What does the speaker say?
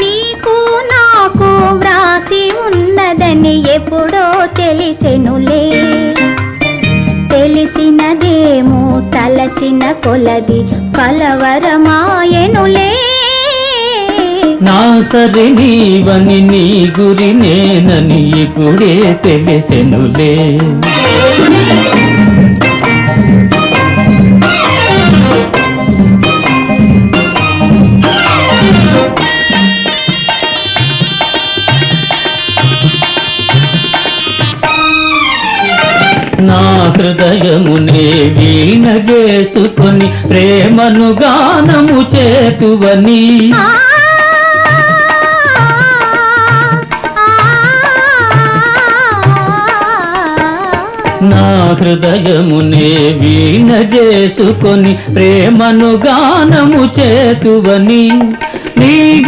నీకు నాకు వ్రాసి ఉన్నదని ఎప్పుడో తెలిసెనులే. తెలిసినదేమో తలచిన కొలది కలవరమాయెనులే. నా సరి నీవని నీ గురి నేనని ఇప్పుడే తెలిసెనులే. నా హృదయమునే వీణ చేసుకొని ప్రేమను గానము చేతువని. నా హృదయమునే వీణ చేసుకొని ప్రేమను గానము చేతువని. నీ